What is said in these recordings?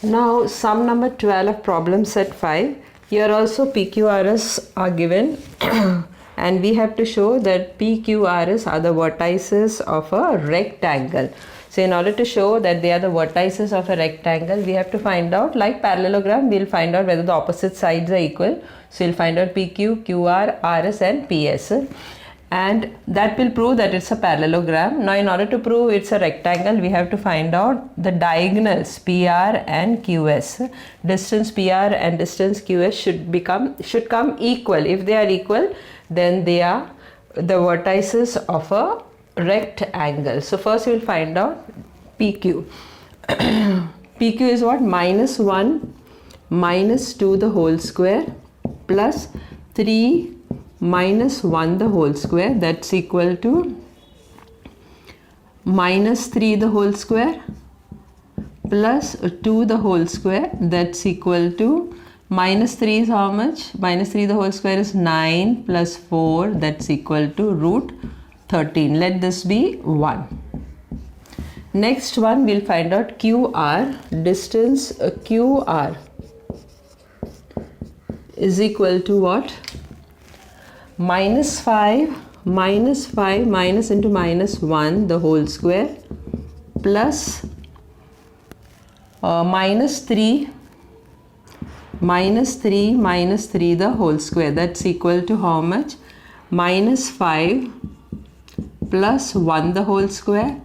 Now sum number 12 of problem set 5. Here also PQRS are given and we have to show that PQRS are the vertices of a rectangle. So in order to show that they are the vertices of a rectangle, we have to find out, like parallelogram, we'll find out whether the opposite sides are equal. So we'll find out PQ, QR, RS and PS. And that will prove that it's a parallelogram. Now in order to prove it's a rectangle, we have to find out the diagonals PR and QS. Distance PR and distance QS should come equal. If they are equal, then they are the vertices of a rectangle. So first we will find out PQ. PQ is what? Minus 1 minus 2 the whole square plus 3 minus 1 the whole square, that's equal to minus 3 the whole square plus 2 the whole square, that's equal to minus 3 is how much? Minus 3 the whole square is 9 plus 4, that's equal to root 13. Let this be 1. Next one we'll find out QR. Distance QR is equal to what? Minus 5 minus into minus 1 the whole square plus minus 3 minus 3 the whole square, that's equal to how much? Minus 5 plus 1 the whole square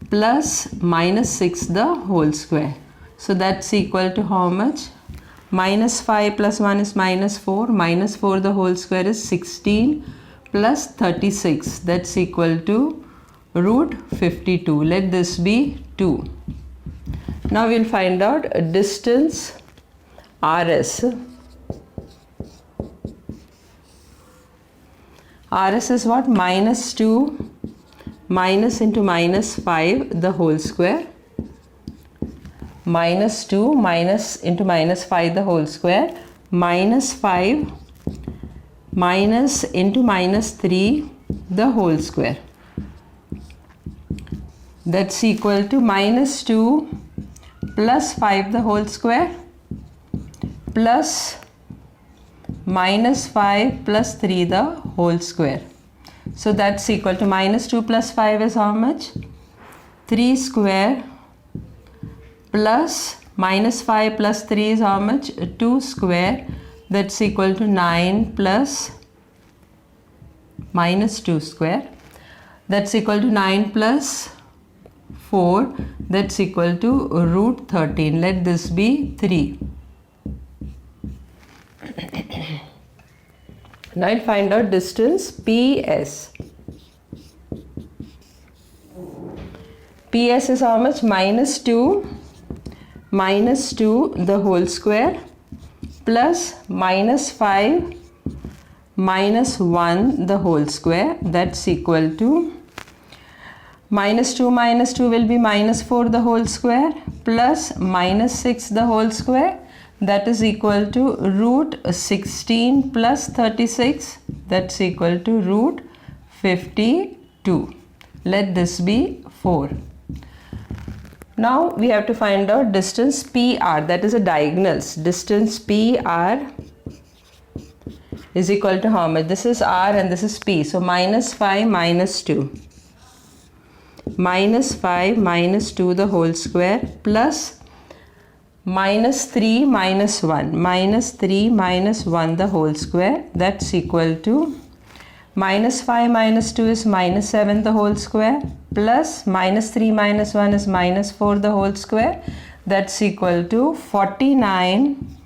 plus minus 6 the whole square. So that's equal to how much? Minus 5 plus 1 is minus 4. Minus 4 the whole square is 16 plus 36. That's equal to root 52. Let this be 2. Now we'll find out distance RS. RS is what? Minus 2 minus into minus 5 the whole square. Minus 2 minus into minus 5 the whole square, minus 5 minus into minus 3 the whole square, that's equal to minus 2 plus 5 the whole square plus minus 5 plus 3 the whole square. So that's equal to minus 2 plus 5 is how much? 3 square plus minus 5 plus 3 is how much? 2 square, that's equal to 9 plus minus 2 square, that's equal to 9 plus 4, that's equal to root 13. Let this be 3. Now I'll find out distance PS. PS is how much? Minus 2 the whole square plus minus 5 minus 1 the whole square, that's equal to minus 2 will be minus 4 the whole square plus minus 6 the whole square, that is equal to root 16 plus 36, that's equal to root 52. Let this be 4. Now we have to find out distance PR, that is a diagonals. Distance PR is equal to how much? This is R and this is P. So minus 5 minus 2. Minus 5 minus 2 the whole square plus minus 3 minus 1. Minus 3 minus 1 the whole square, that's equal to minus 5 minus 2 is minus 7 the whole square plus minus 3 minus 1 is minus 4 the whole square, that's equal to 49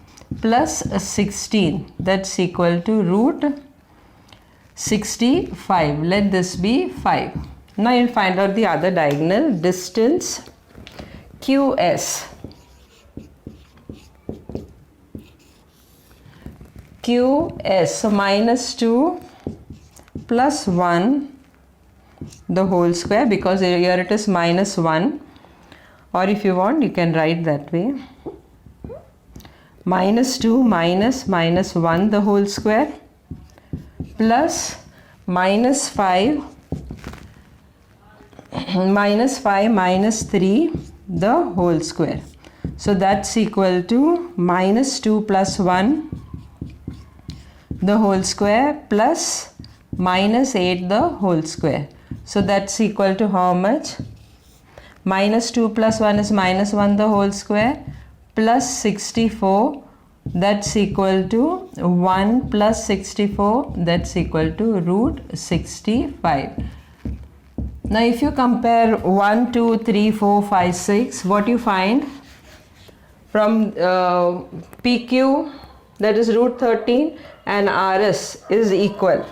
plus 16, that's equal to root 65. Let this be 5. Now you'll find out the other diagonal, distance QS. QS, so minus 2 plus 1 the whole square, because here it is minus 1, or if you want you can write that way, minus 2 minus 1 the whole square plus minus 5 minus 3 the whole square. So that's equal to minus 2 plus 1 the whole square plus minus 8 the whole square. So that's equal to how much? Minus 2 plus 1 is minus 1 the whole square plus 64, that's equal to 1 plus 64, that's equal to root 65. Now if you compare 1, 2, 3, 4, 5, 6, what you find? From PQ, that is root 13, and RS is equal.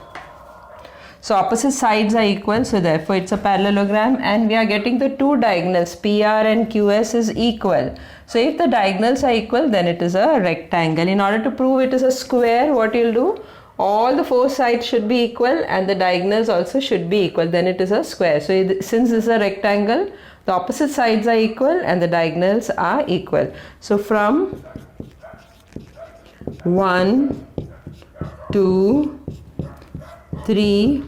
So opposite sides are equal, so therefore it's a parallelogram, and we are getting the two diagonals, PR and QS is equal. So if the diagonals are equal, then it is a rectangle. In order to prove it is a square, what you'll do? All the four sides should be equal and the diagonals also should be equal, then it is a square. So since this is a rectangle, the opposite sides are equal and the diagonals are equal. So from 1, 2, 3,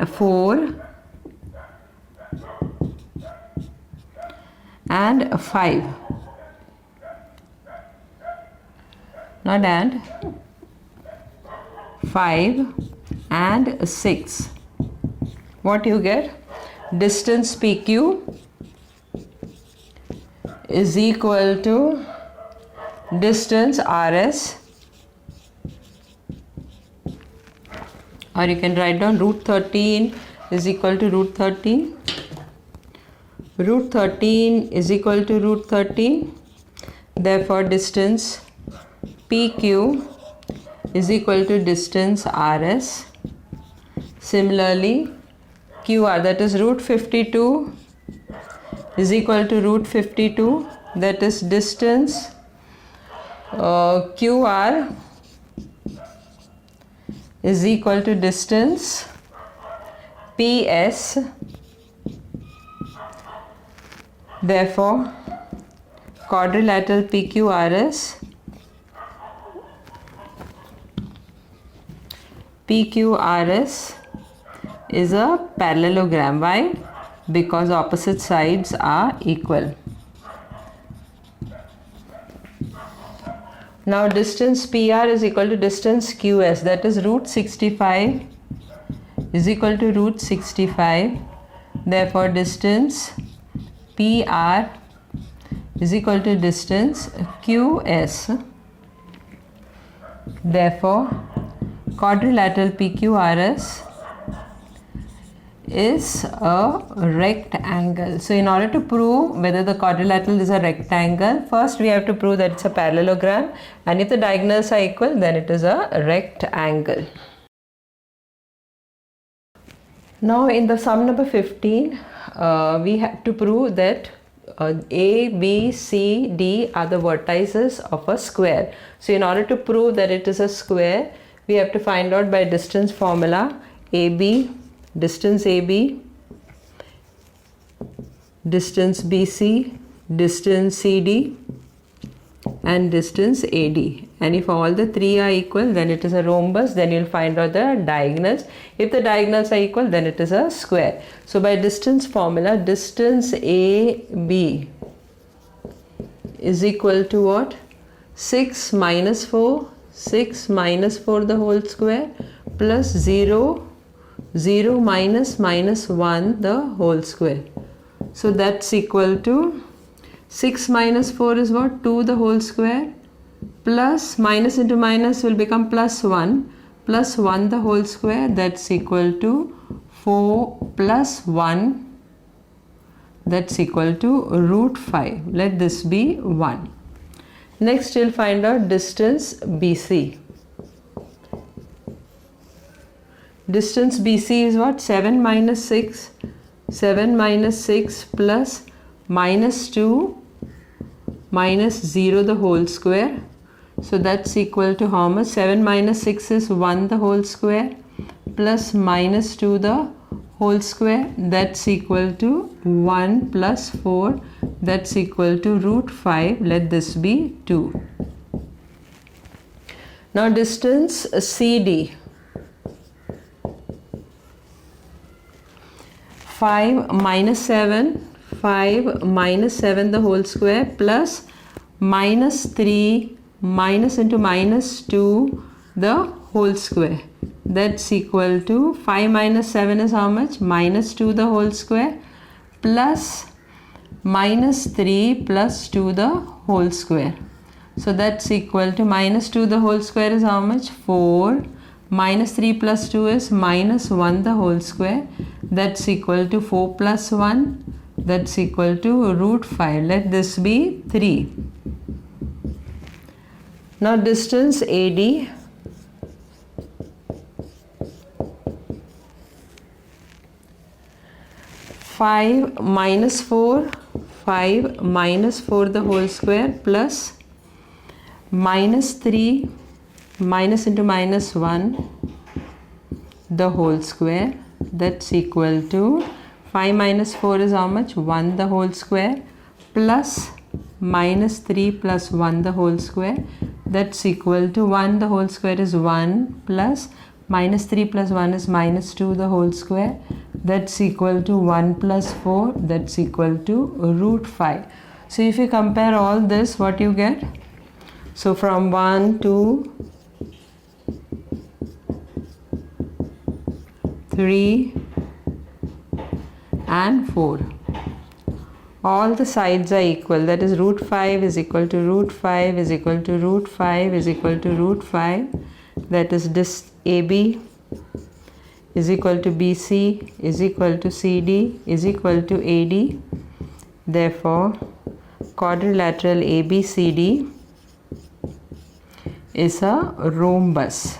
4 and 5. Not and 5 and 6. What you get? Distance PQ is equal to distance RS, or you can write down root 13 is equal to root 13. Root 13 is equal to root 13. Therefore distance PQ is equal to distance RS. Similarly QR, that is root 52, is equal to root 52, that is distance QR is equal to distance PS. Therefore quadrilateral PQRS is a parallelogram. Why? Because opposite sides are equal. Now distance PR is equal to distance QS, that is root 65 is equal to root 65. Therefore distance PR is equal to distance QS. Therefore quadrilateral PQRS is a rectangle. So in order to prove whether the quadrilateral is a rectangle, first we have to prove that it's a parallelogram, and if the diagonals are equal, then it is a rectangle. Now in the sum number 15, we have to prove that A, B, C, D are the vertices of a square. So in order to prove that it is a square, we have to find out by distance formula AB, distance AB, distance BC, distance CD and distance AD, and if all the three are equal, then it is a rhombus. Then you'll find out the diagonals. If the diagonals are equal, then it is a square. So by distance formula, distance AB is equal to what? 6 minus 4, 6 minus 4 the whole square plus 0, 0 minus minus 1 the whole square. So that's equal to 6 minus 4 is what? 2 the whole square, plus minus into minus will become plus 1, plus 1 the whole square, that's equal to 4 plus 1, that's equal to root 5. Let this be 1. Next you'll find out distance BC. Distance BC is what? 7 minus 6, 7 minus 6 plus minus 2 minus 0 the whole square. So that's equal to how much? 7 minus 6 is 1 the whole square plus minus 2 the whole square, that's equal to 1 plus 4, that's equal to root 5. Let this be 2. Now distance CD. 5 minus 7, 5 minus 7 the whole square plus minus 3 minus into minus 2 the whole square. That's equal to 5 minus 7 is how much? Minus 2 the whole square plus minus 3 plus 2 the whole square. So that's equal to minus 2 the whole square is how much? 4. Minus 3 plus 2 is minus 1 the whole square. That's equal to 4 plus 1. That's equal to root 5. Let this be 3. Now distance AD. Five minus 4 the whole square plus minus 3 minus into minus 1 the whole square. That's equal to 5 minus 4 is how much? 1 the whole square plus minus 3 plus 1 the whole square. That's equal to 1 the whole square is 1 plus minus 3 plus 1 is minus 2 the whole square. That's equal to 1 plus 4. That's equal to root 5. So if you compare all this, what you get? So from 1, 2, 3 and 4. All the sides are equal. That is root 5 is equal to root 5 is equal to root 5 is equal to root 5. That is this AB is equal to BC is equal to CD is equal to AD. Therefore, quadrilateral ABCD is a rhombus.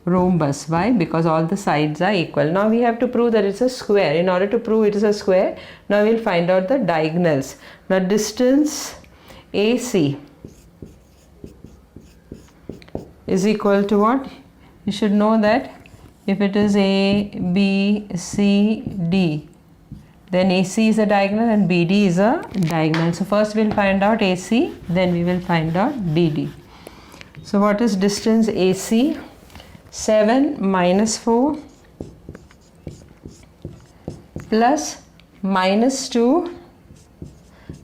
Rhombus. Why? Because all the sides are equal. Now we have to prove that it's a square. In order to prove it is a square, now we'll find out the diagonals. Now distance AC is equal to what? You should know that if it is A, B, C, D, then AC is a diagonal and BD is a diagonal. So first we'll find out AC, then we will find out BD. So what is distance AC? 7 minus 4 plus minus 2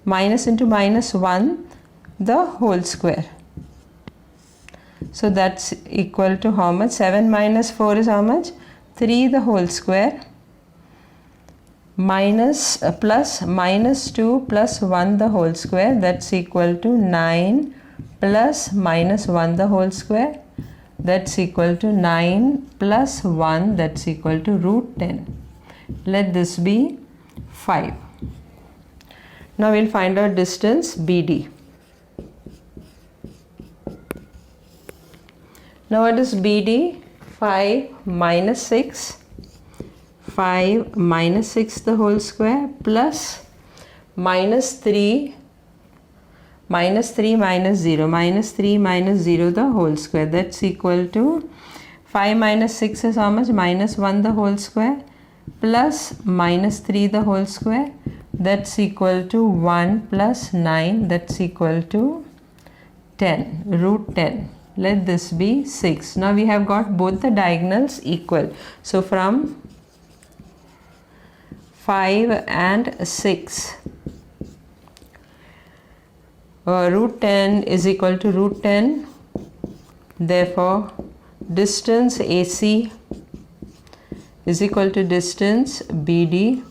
minus into minus 1 the whole square. So that's equal to how much? 7 minus 4 is how much? 3 the whole square minus plus minus 2 plus 1 the whole square. That's equal to 9 plus minus 1 the whole square. That's equal to 9 plus 1. That's equal to root 10. Let this be 5. Now we'll find out distance BD. Now what is BD? 5 minus 6. 5 minus 6 the whole square plus minus 3 minus 3 minus 0 minus 3 minus 0 the whole square. That's equal to 5 minus 6 is how much? Minus 1 the whole square plus minus 3 the whole square. That's equal to 1 plus 9. That's equal to 10. Root 10. Let this be 6. Now we have got both the diagonals equal. So from 5 and 6. Root 10 is equal to root 10. Therefore, distance AC is equal to distance BD.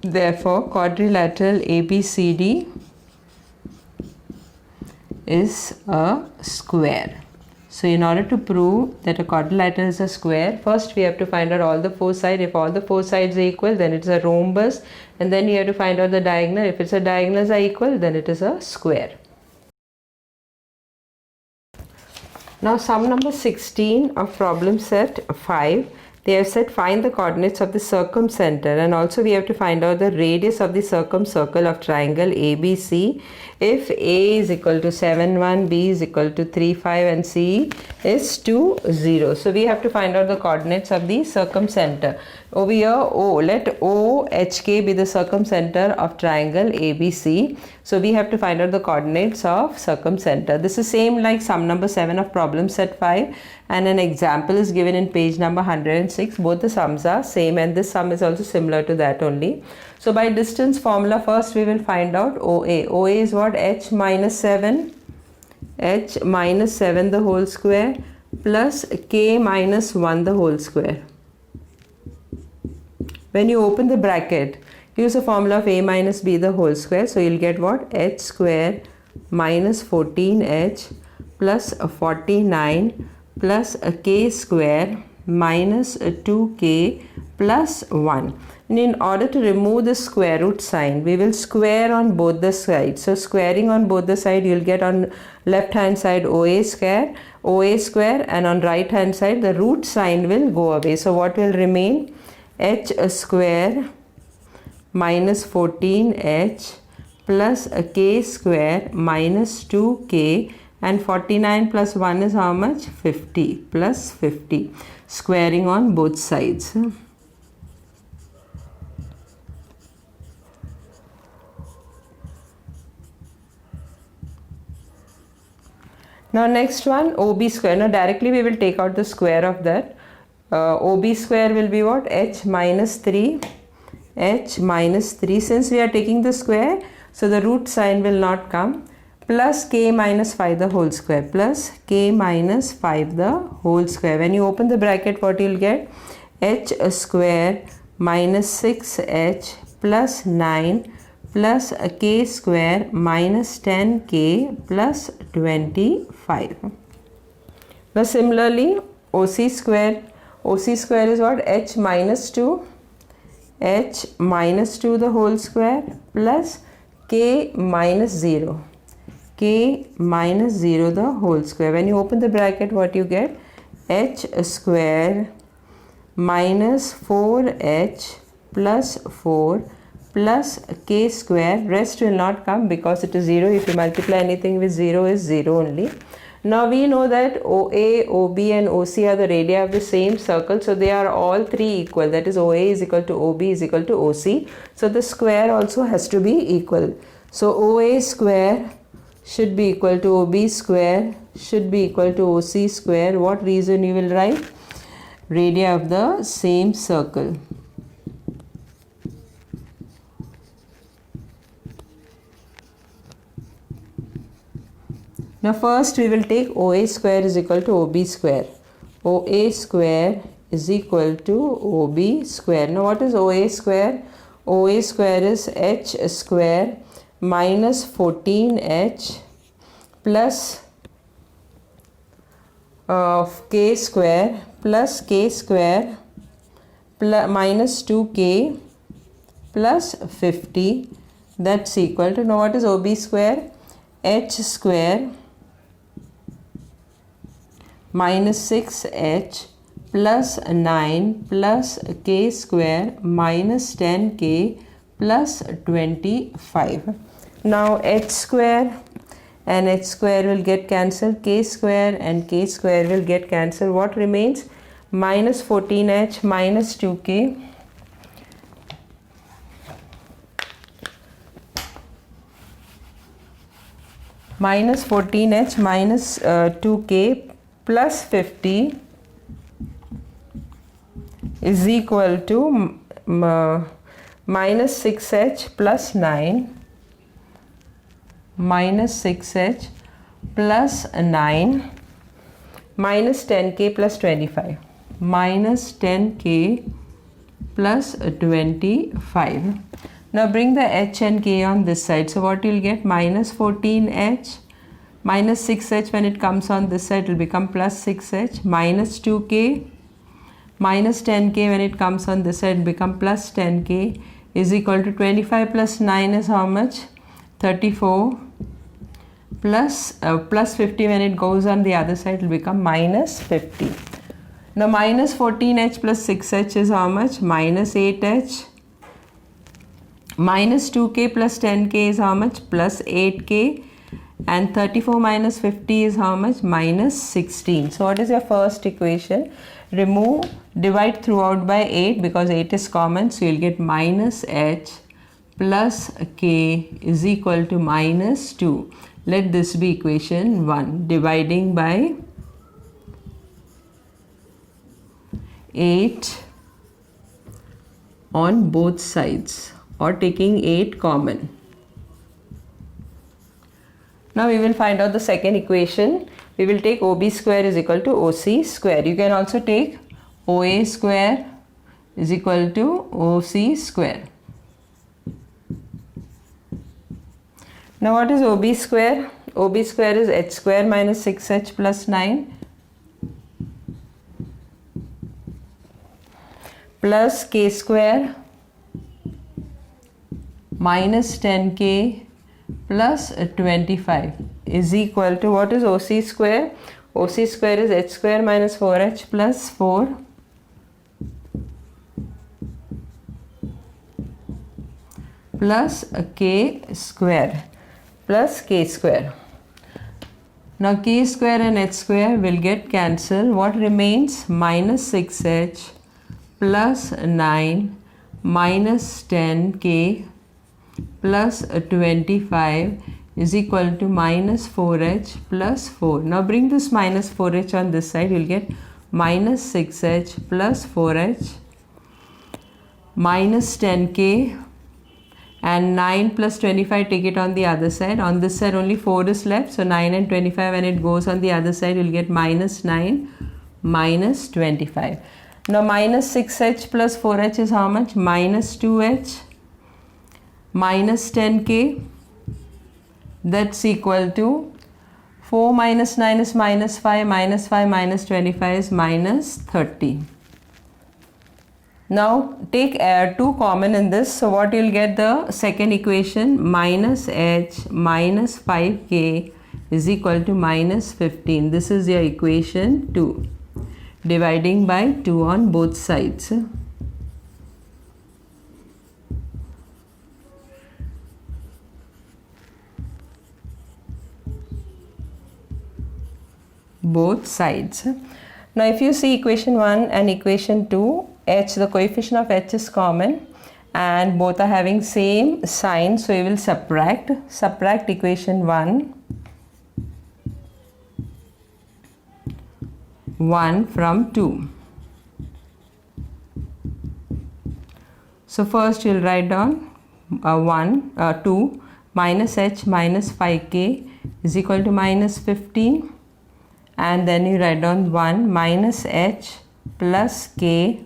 Therefore, quadrilateral ABCD is a square. So in order to prove that a quadrilateral is a square, first we have to find out all the four sides. If all the four sides are equal, then it's a rhombus, and then you have to find out the diagonal. If it's a diagonals are equal, then it is a square. Now sum number 16 of problem set 5. They have said find the coordinates of the circumcenter, and also we have to find out the radius of the circumcircle of triangle ABC if A is equal to 7, 1, B is equal to 3, 5 and C is 2, 0. So we have to find out the coordinates of the circumcenter. Over here O, let OHK be the circumcenter of triangle ABC. So we have to find out the coordinates of circumcenter. This is same like sum number 7 of problem set 5, and an example is given in page number 106. Both the sums are same, and this sum is also similar to that only. So by distance formula, first we will find out OA. OA is what? H minus 7. H minus 7 the whole square plus K minus 1 the whole square. When you open the bracket, use the formula of A minus B the whole square. So you'll get what? H square minus 14H plus 49 plus a K square minus a 2K plus 1. And in order to remove the square root sign, we will square on both the sides. So squaring on both the side, you'll get on left hand side OA square, and on right hand side the root sign will go away. So what will remain? H square minus 14H plus a K square minus 2K, and 49 plus 1 is how much? 50 plus 50. Squaring on both sides. Now next one, OB square. Now directly we will take out the square of that. OB square will be what? H minus 3. H minus 3. Since we are taking the square, so the root sign will not come. Plus K minus 5 the whole square. Plus K minus 5 the whole square. When you open the bracket, what you will get? H square minus 6H plus 9 plus a K square minus 10K plus 25. Now similarly, OC square. OC square is what? H minus 2. H minus 2 the whole square plus K minus 0. K minus 0 the whole square. When you open the bracket, what you get? H square minus 4H plus 4 plus K square. Rest will not come because it is 0. If you multiply anything with 0, is 0 only. Now we know that OA, OB and OC are the radii of the same circle. So they are all three equal. That is OA is equal to OB is equal to OC. So the square also has to be equal. So OA square should be equal to OB square should be equal to OC square. What reason you will write? Radii of the same circle. Now first we will take OA square is equal to OB square. OA square is equal to OB square. Now what is OA square? OA square is H square minus 14H plus of K square plus K square plus minus 2K plus 50. That's equal to, now what is OB square? H square minus 6H plus 9 plus K square minus 10K plus 25. Now H square and H square will get cancelled. K square and K square will get cancelled. What remains? Minus 14H minus 2K minus 14H minus 2K plus 50 is equal to minus 6H plus 9 minus 6H plus 9 minus 10K plus 25 minus 10K plus 25. Now bring the H and K on this side. So what you'll get? Minus 14H minus 6H when it comes on this side will become plus 6H minus 2K minus 10K when it comes on this side will become plus 10K is equal to 25 plus 9 is how much? 34 plus 50 when it goes on the other side will become minus 50. Now minus 14H plus 6H is how much? Minus 8H minus 2K plus 10K is how much? Plus 8K. And 34 minus 50 is how much? Minus 16. So what is your first equation? remove, divide throughout by 8 because 8 is common, so you'll get minus h plus k is equal to minus 2. Let this be equation 1. Dividing by 8 on both sides, or taking 8 common. Now we will find out the second equation. We will take OB square is equal to OC square. You can also take OA square is equal to OC square. Now what is OB square? OB square is h square minus 6h plus 9 plus k square minus 10k plus 25 is equal to, what is OC square? OC square is h square minus 4h plus 4 plus k square plus k square. Now k square and h square will get cancelled. What remains? Minus 6h plus 9 minus 10k plus 25 is equal to minus 4h plus 4. Now bring this minus 4h on this side, you will get minus 6h plus 4h minus 10k, and 9 plus 25 take it on the other side. On this side only 4 is left, so 9 and 25 when it goes on the other side, you will get minus 9 minus 25. Now minus 6h plus 4h is how much? Minus 2h minus 10k, that's equal to 4 minus 9 is minus 5, minus 5 minus 25 is minus 30. Now take 2 common in this, so what you will get? The second equation, minus h minus 5k is equal to minus 15. This is your equation 2. Dividing by 2 on both sides. Both sides. Now if you see equation 1 and equation 2, h, the coefficient of h is common and both are having same sign, so you will subtract equation 1 from 2. So first you will write down 2 minus h minus 5k is equal to minus 15, and then you write down 1 minus h plus k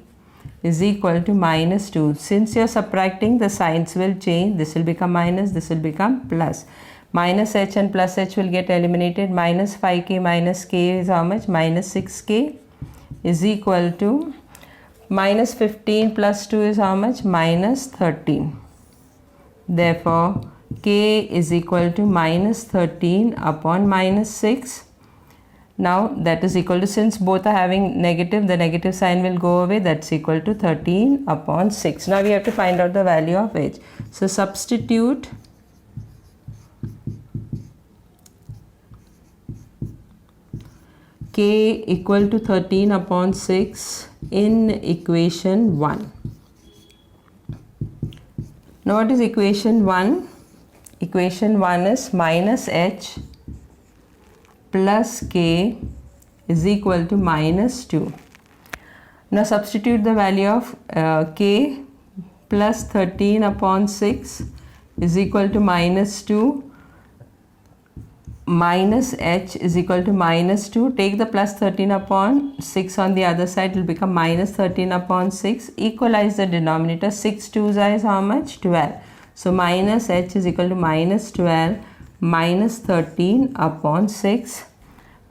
is equal to minus 2. Since you are subtracting, the signs will change. This will become minus, this will become plus. Minus h and plus h will get eliminated. Minus 5k minus k is how much? Minus 6k is equal to minus 15 plus 2 is how much? Minus 13. Therefore, k is equal to minus 13 upon minus 6. Now that is equal to, since both are having negative, the negative sign will go away. That's equal to 13 upon 6. Now we have to find out the value of h. So substitute k equal to 13 upon 6 in equation 1. Now what is equation 1? Equation 1 is minus h plus k is equal to minus 2. Now substitute the value of k plus 13 upon 6 is equal to minus 2 minus h is equal to minus 2. Take the plus 13 upon 6 on the other side, it will become minus 13 upon 6. Equalize the denominator. 6 2s is how much? 12. So minus h is equal to minus 12 minus 13 upon 6.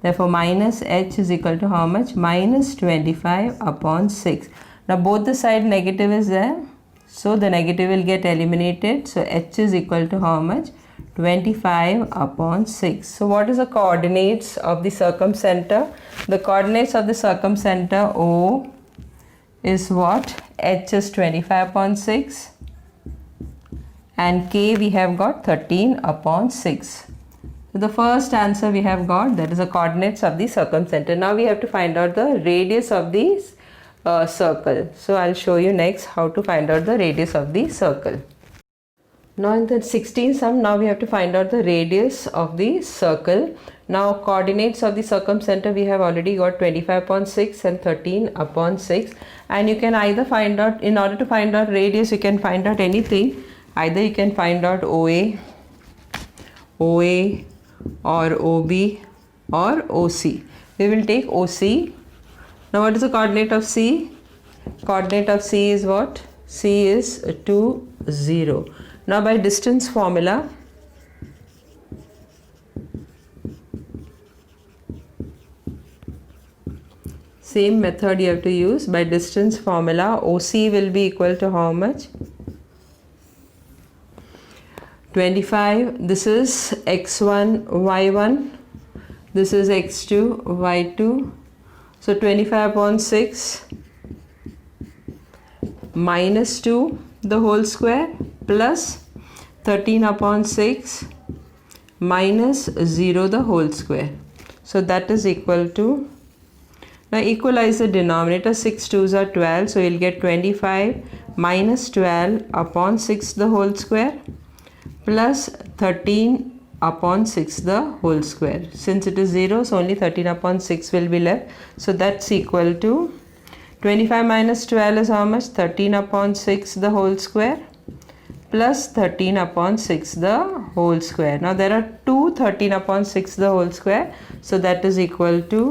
Therefore minus h is equal to how much? Minus 25 upon 6. Now both the side negative is there, so the negative will get eliminated. So h is equal to how much? 25 upon 6. So what is the coordinates of the circumcenter? The coordinates of the circumcenter O is what? H is 25 upon 6 and k we have got 13 upon 6. So the first answer we have got, that is the coordinates of the circumcenter. Now we have to find out the radius of the circle. So I'll show you next how to find out the radius of the circle. Now in the 16th sum, now we have to find out the radius of the circle. Now coordinates of the circumcenter we have already got 25/6 and 13/6, and you can either find out, in order to find out radius, you can find out anything. Either you can find out OA or OB or OC. We will take OC. Now what is the coordinate of C? Coordinate of C is what? C is 2, 0. Now by distance formula, same method you have to use. By distance formula, OC will be equal to how much? 25. This is x1, y1. This is x2, y2. So 25/6 minus 2 the whole square plus 13/6 minus 0 the whole square. So that is equal to, now equalize the denominator, 6 2s are 12, so you'll get 25 minus 12/6 the whole square plus 13/6 the whole square. Since it is 0, so only 13/6 will be left. So that's equal to 25 minus 12 is how much? 13/6 the whole square plus 13/6 the whole square. Now there are two 13/6 the whole square, so that is equal to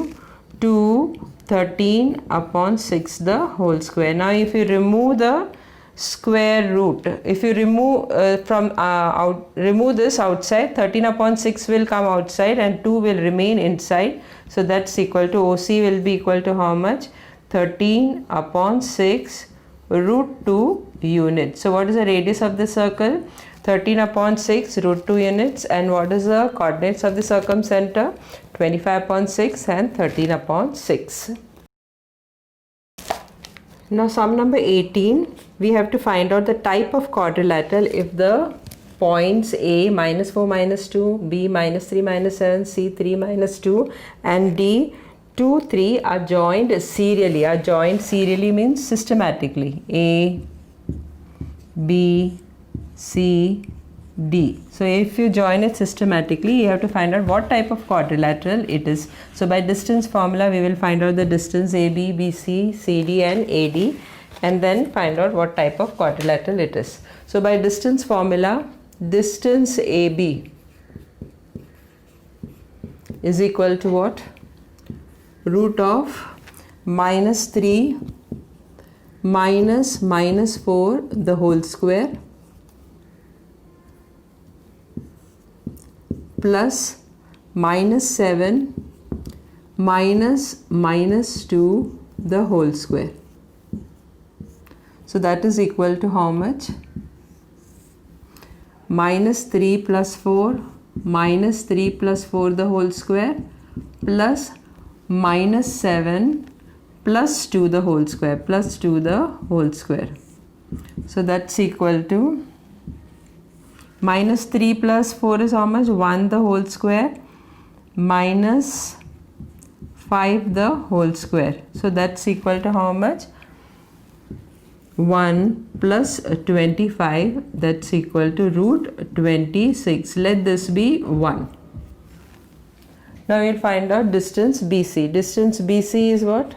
2 13/6 the whole square. Now if you remove the square root, if you remove remove this outside, 13/6 will come outside and 2 will remain inside. So that's equal to, OC will be equal to how much? 13/6 root 2 units. So what is the radius of the circle? 13/6 root 2 units. And what is the coordinates of the circumcenter? 25/6 and 13/6. Now sum number 18, we have to find out the type of quadrilateral if the points A -4 -2, B -3 -7, C 3 -2 and D 2 3 are joined serially. Are joined serially means systematically. A, B, C, D. So if you join it systematically, you have to find out what type of quadrilateral it is. So by distance formula, we will find out the distance AB, BC, CD and AD, and then find out what type of quadrilateral it is. So by distance formula, distance AB is equal to what? Root of -3 minus -4 the whole square plus -7 minus -2 the whole square. So that is equal to how much? -3 plus 4 minus 3 plus 4 the whole square plus -7 plus 2 the whole square plus 2 the whole square. So that's equal to -3 plus 4 is how much? 1 the whole square minus 5 the whole square. So that's equal to how much? 1 plus 25, that's equal to root 26. Let this be 1. Now we'll find out distance BC. Distance BC is what?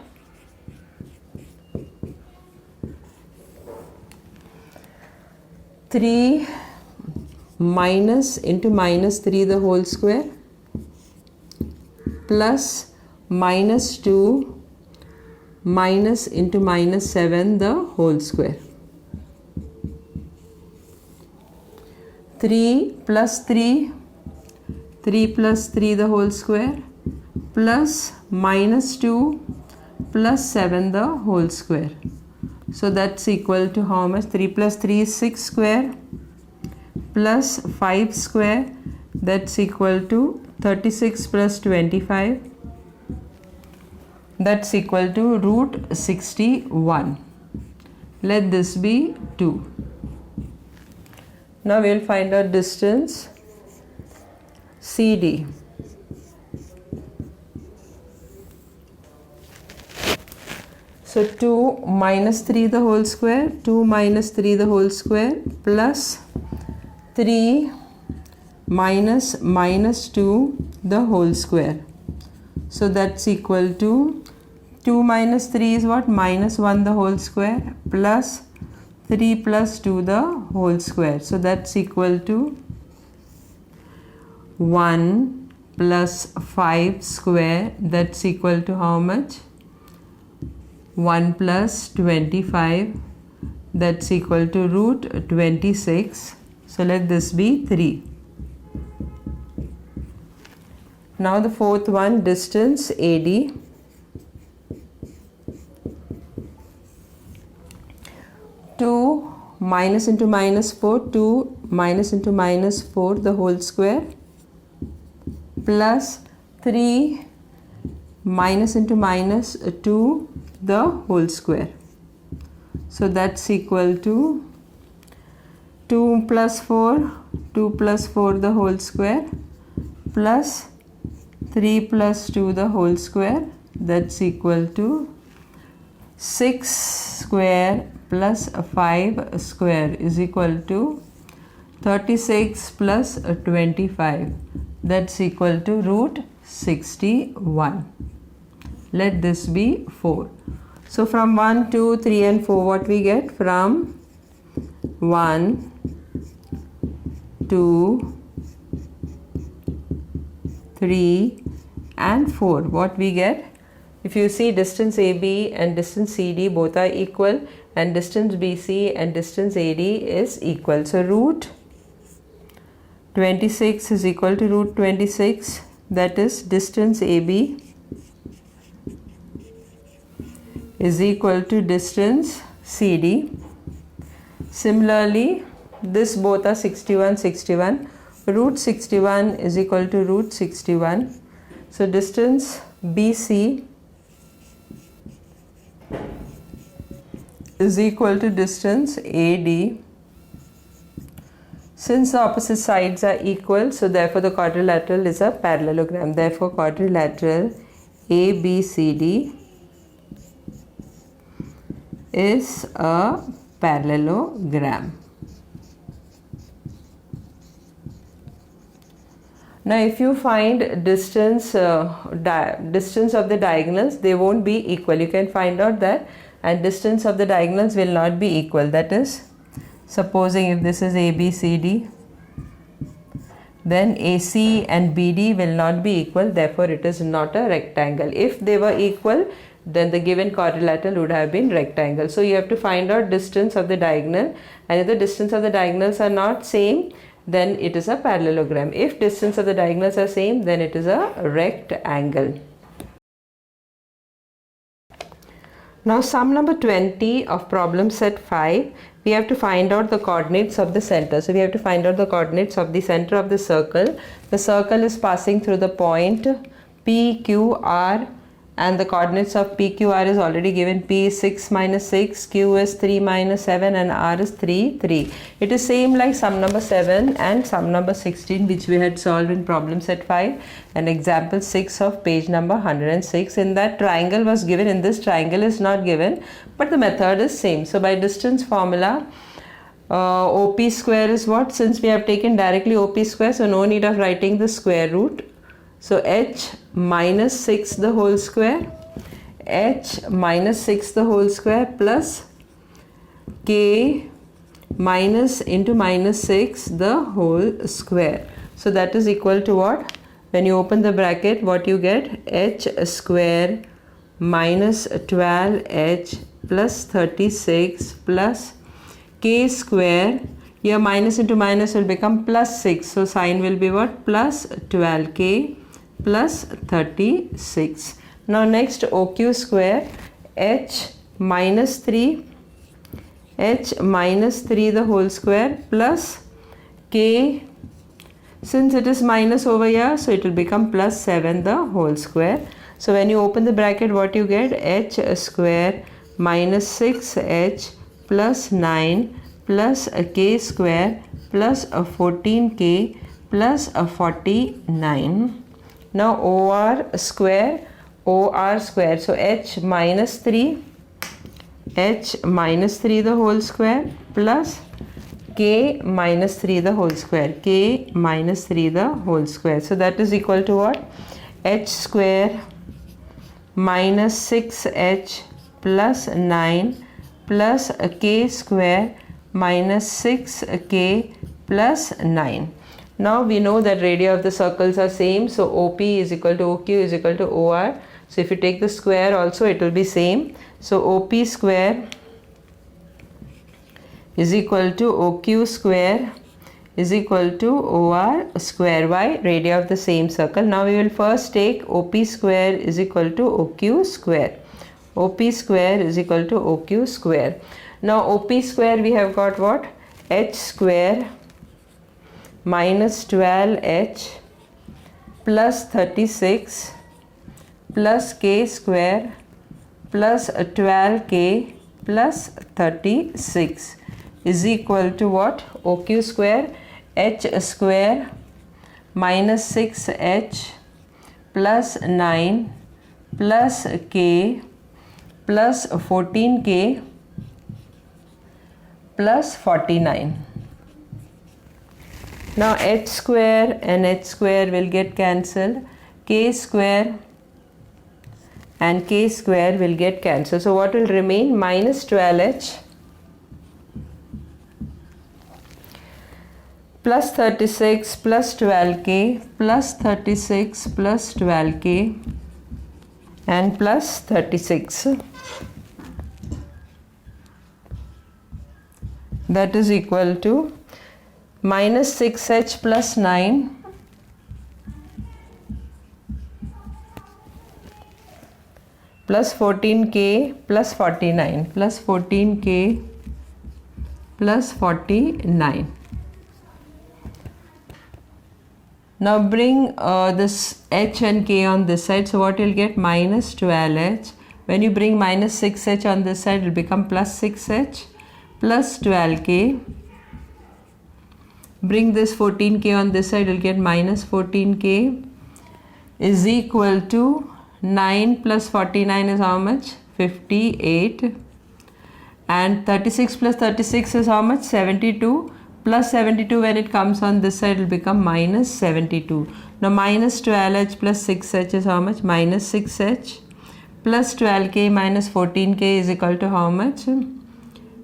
Three minus into -3 the whole square plus -2 minus into -7 the whole square. 3 plus 3 plus 3 the whole square plus -2 plus 7 the whole square. So that's equal to how much? 3 plus 3 is 6 square plus 5 square, that's equal to 36 plus 25, that's equal to root 61. Let this be 2. Now we will find out distance CD. So 2 minus 3 the whole square, 2 minus 3 the whole square plus 3 minus minus 2 the whole square. So that's equal to 2 minus 3 is what? Minus 1 the whole square plus 3 plus 2 the whole square. So that's equal to 1 plus 5 square. That's equal to how much? 1 plus 25. That's equal to root 26. So let this be 3. Now the fourth one, distance AD. Two minus into minus 4, 2 minus into minus 4 the whole square plus 3 minus into minus 2 the whole square. So that's equal to 2 plus 4, 2 plus 4 the whole square plus 3 plus 2 the whole square. That's equal to 6 square plus 5 square is equal to 36 plus 25. That's equal to root 61. Let this be 4. So from 1, 2, 3 and 4 what we get? From 1, 2, 3 and 4 what we get? If you see, distance AB and distance CD both are equal and distance BC and distance AD is equal. So root 26 is equal to root 26, that is distance AB is equal to distance CD. Similarly, this both are 61, 61. Root 61 is equal to root 61. So distance BC is equal to distance AD. Since the opposite sides are equal, so therefore the quadrilateral is a parallelogram. Therefore quadrilateral ABCD is a parallelogram. Now if you find distance distance of the diagonals, they won't be equal. You can find out that, and distance of the diagonals will not be equal. That is, supposing if this is ABCD, then AC and BD will not be equal, therefore it is not a rectangle. If they were equal, then the given quadrilateral would have been rectangle. So you have to find out distance of the diagonal, and if the distance of the diagonals are not same, then it is a parallelogram. If distance of the diagonals are same, then it is a rectangle. Now sum number 20 of problem set 5, we have to find out the coordinates of the center. So we have to find out the coordinates of the center of the circle. The circle is passing through the point PQR, and the coordinates of PQR is already given. P is 6 minus 6, Q is 3 minus 7 and R is 3, 3. It is same like sum number 7 and sum number 16 which we had solved in problem set 5 and example 6 of page number 106. In that triangle was given, in this triangle is not given, but the method is same. So by distance formula, OP square is what? Since we have taken directly OP square, so no need of writing the square root. So h minus 6 the whole square, h minus 6 the whole square plus k minus into minus 6 the whole square. So that is equal to what? When you open the bracket, what you get? H square minus 12h plus 36 plus k square. Here minus into minus will become plus 6. So sign will be what? Plus 12k plus 36. Now next OQ square, h minus 3 the whole square plus k, since it is minus over here, so it will become plus 7 the whole square. So when you open the bracket, what you get? H square minus 6h plus 9 plus k square plus 14k plus 49. Now OR square, so h minus 3 the whole square plus k minus 3 the whole square, so that is equal to what? H square minus 6h plus 9 plus k square minus 6k plus 9. Now we know that radii of the circles are same, so OP is equal to OQ is equal to OR. So if you take the square also, it will be same. So OP square is equal to OQ square is equal to OR square. Why? Radii of the same circle. Now we will first take OP square is equal to OQ square. OP square is equal to OQ square. Now OP square we have got what? H square minus 12h plus 36 plus k square plus 12k plus 36 is equal to what? OQ square, h square minus 6h plus 9 plus k plus 14k plus 49. Now h square and h square will get cancelled, k square and k square will get cancelled. So what will remain? Minus 12h plus 36 plus 12k plus 36 plus 12k and plus 36. That is equal to minus 6h plus 9 plus 14k plus 49 plus 14k plus 49. Now bring this h and k on this side. So what you'll get? Minus 12h. When you bring minus 6h on this side, it will become plus 6h plus 12k. Bring this 14k on this side, you'll get minus 14k is equal to 9 plus 49 is how much? 58. And 36 plus 36 is how much? 72. Plus 72 when it comes on this side will become minus 72. Now minus 12h plus 6h is how much? Minus 6h plus 12k minus 14k is equal to how much?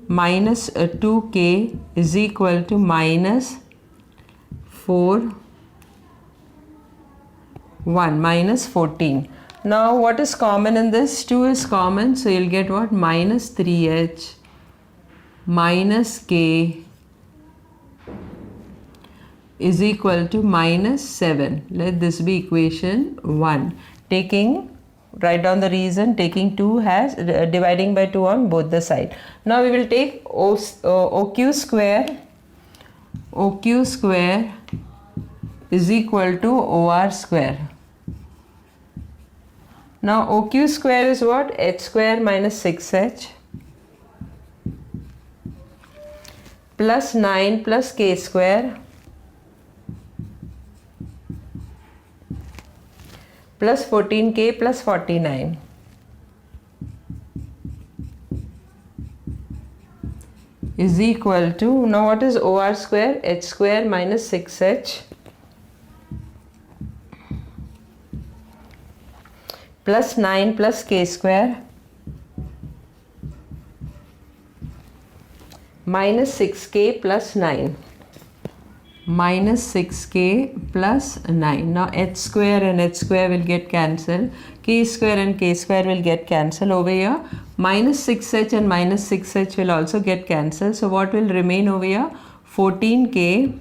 Minus 2k is equal to minus 4 1 minus 14. Now what is common in this? 2 is common, so you'll get what? Minus 3h minus k is equal to minus 7. Let this be equation 1. Write down the reason, taking 2 has dividing by 2 on both the side. Now we will take OQ square. OQ square is equal to OR square. Now OQ square is what? H square minus 6h plus 9 plus k square plus 14k plus 49 is equal to, now what is OR square? H square minus 6h plus 9 plus k square minus 6k plus 9. Minus 6k plus 9. Now h square and h square will get cancelled. K square and k square will get cancelled over here. Minus 6h and minus 6h will also get cancelled. So what will remain over here? 14k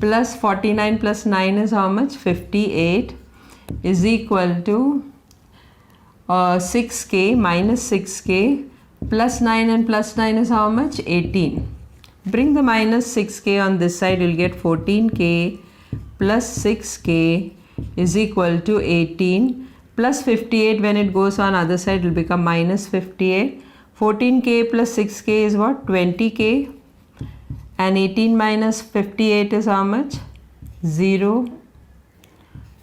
plus 49 plus 9 is how much? 58 is equal to 6k minus 6k plus 9 and plus 9 is how much? 18. Bring the minus 6k on this side, you'll get 14k plus 6k is equal to 18 plus 58. When it goes on other side, it will become minus 58. 14k plus 6k is what? 20k. And 18 minus 58 is how much? 0.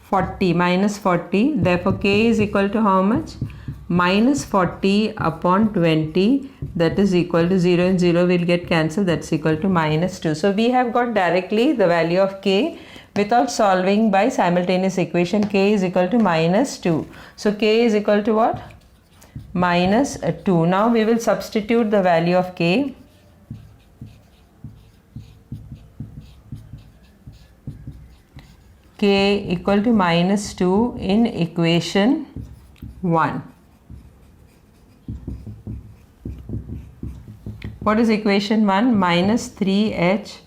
40 minus 40. Therefore, k is equal to how much? Minus 40 upon 20, that is equal to 0 and 0 will get cancelled, that's equal to minus 2. So we have got directly the value of k without solving by simultaneous equation. K is equal to minus 2. So k is equal to what? Minus 2. Now we will substitute the value of k. K equal to minus 2 in equation 1. What is equation 1? Minus 3h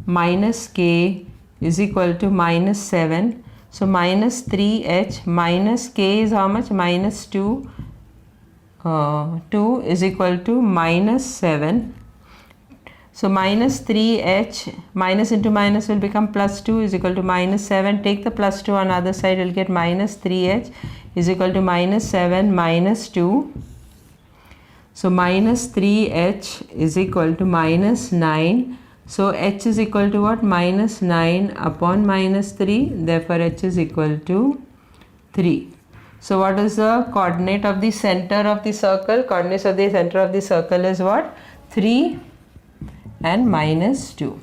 minus k is equal to minus 7. So minus 3h minus k is how much? Minus 2. 2 is equal to minus 7. So minus 3h, minus into minus will become plus 2 is equal to minus 7. Take the plus 2 on the other side, you'll get minus 3h is equal to minus 7 minus 2. So minus 3h is equal to minus 9. So h is equal to what? Minus 9 upon minus 3. Therefore h is equal to 3. So what is the coordinate of the center of the circle? Coordinates of the center of the circle is what? 3 and minus 2.